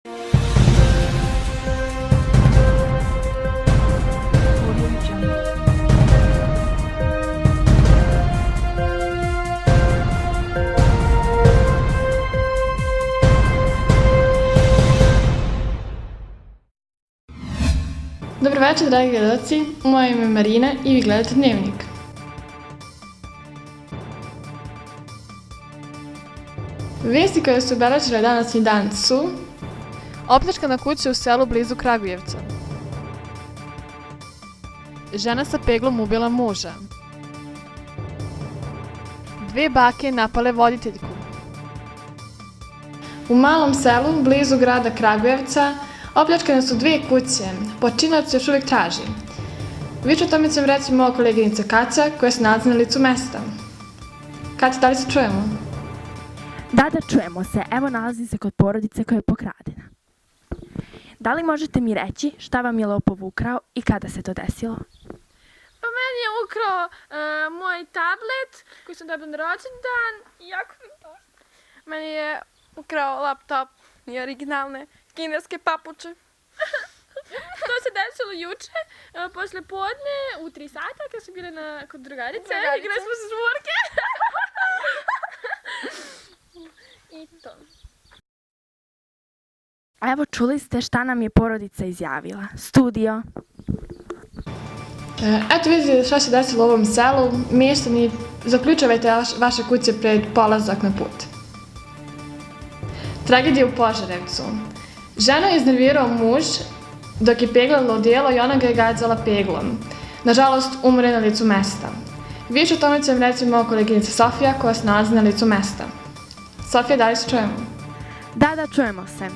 Dobro večer, dragi gledalci, moje ime je Marina i vi gledate Dnevnik. Vijesti koje su obeležile današnji dan su: opljačkana kuća u selu blizu Kragujevca, žena sa peglom ubila muža, 2 bake napale voditeljku, u malom selu blizu grada Kragujevca opljačkane su 2 kuće, počinilac se još uvijek traži. Više o tome će vam reći moja koleginica Kaća, koja se nalazi na licu mesta. Kaća, da li se čujemo? Da, čujemo se. Evo, nalazim se kod porodice koja je pokradena. Da li možete mi reći šta vam je lopov ukrao i kada se to desilo? Pa meni je ukrao moj tablet koji sam dobila na rođendan i jako mi to. Meni je ukrao laptop i originalne kineske papuče. To se desilo juče, posle podne, u 3 sata, kad su bile kod drugarice, igrali smo se žmurke. I to. Evo, čuli ste šta nam je porodica izjavila. Studio. Eto vidite šta se desilo u ovom selu. Mještani, zaključavajte vaše kuće pred polazak na put. Tragedija u Požarevcu. Ženu je iznervirao muž dok je peglala odijelo i ona ga je gađala peglom. Nažalost, umre na licu mesta. Više o tome će vam reći moja koleginica Sofija, koja se nalazi na licu mesta. Sofija, da li se čujemo? Da, čujemo se.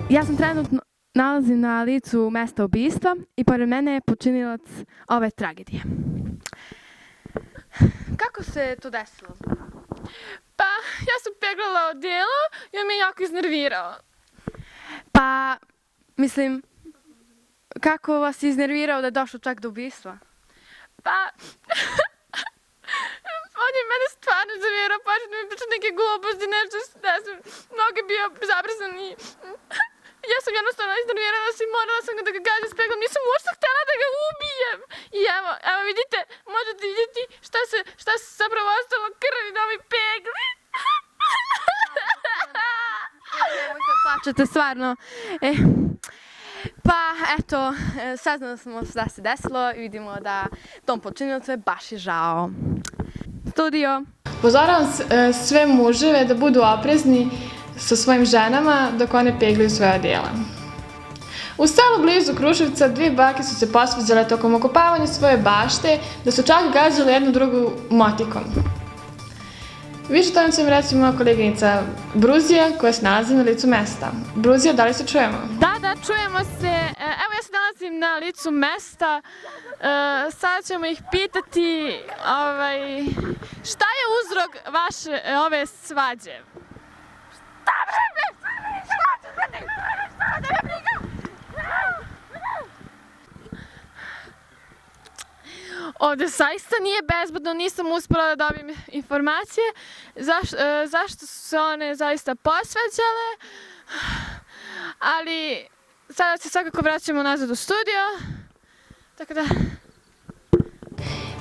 Ja sam trenutno nalazim na licu mesta ubistva i pored mene je počinilac ove tragedije. Kako se to desilo? Pa, ja sam peglala odijelo i on me jako iznervirao. Pa, mislim, kako vas je iznervirao da je došlo čak do ubistva? Pa, on je mene stvarno zavirao, počeo da mi priča neke gluposti, nešto da sam mnogo bio zabrzan i ja sam jednostavno iznervirala se i morala sam da ga gađam s peglom, nisam uopšte htjela da ga ubijem. I evo vidite, možete vidjeti šta se zapravo ostalo krvi na ovoj pegli. Nemojte plačete, stvarno. Pa, eto, saznali smo šta se desilo i vidimo da tom počiniocu je baš i žao. Studio. Upozoravam sve muževe da budu oprezni sa svojim ženama dok one peglaju svoje odijela. U selu blizu Kruševca 2 bake su se posvađale tokom okopavanja svoje bašte, da su čak gađale jednu drugu motikom. Više o tome će vam reći moja koleginica Bruzija, koja se nalazi na licu mesta. Bruzija, da li se čujemo? Da, čujemo se. Evo, ja se nalazim na licu mesta. Sada ćemo ih pitati šta je uzrok vaše ove svađe? Ovdje zaista nije bezbedno, nisam uspjela da dobijem informacije zašto su se one zaista posvađale, ali sada se svakako vraćamo nazad u studio, tako da...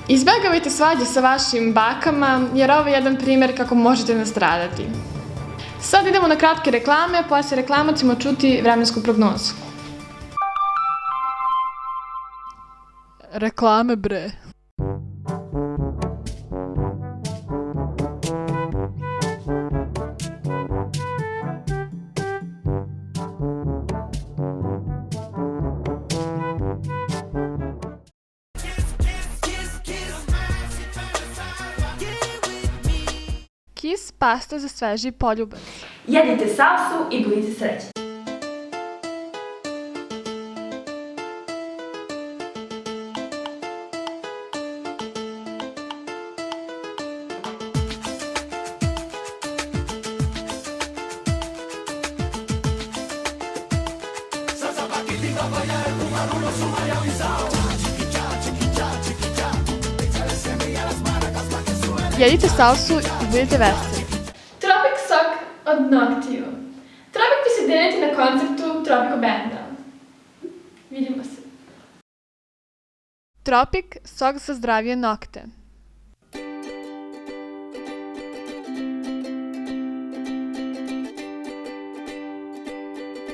Izbjegavajte svađe sa vašim bakama, jer ovo je jedan primjer kako možete nastradati. Sad idemo na kratke reklame, poslije reklama ćemo čuti vremensku prognozu. Reklame, bre. Kiss pasta za sveži poljubac. Jedite salsu i budite srećni. Jedite salsu i budite veseli. Tropik sok od Noctio. Tropik će se deliti na koncertu Tropico Benda. Vidimo se. Tropik, sok za zdravije nokte.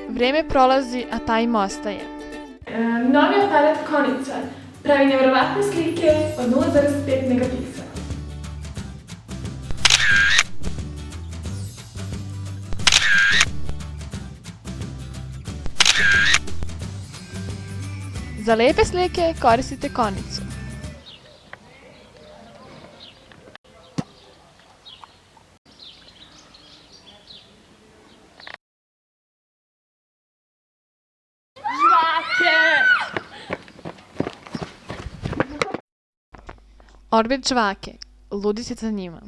Vreme prolazi, a time ostaje. Novi aparat Konica pravi nevjerovatne slike od 0,5 megapiksela. Za lepe slike koristite konicu. Orbit žvake. Ludite za njima.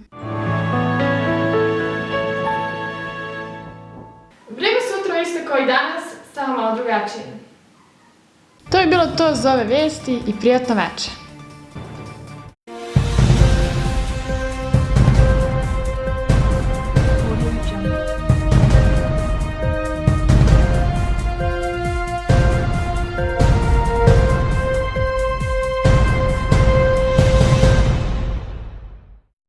Vrijeme sutra isto kao i danas, samo malo drugačije. To je bilo to za ove vesti i prijatno večer.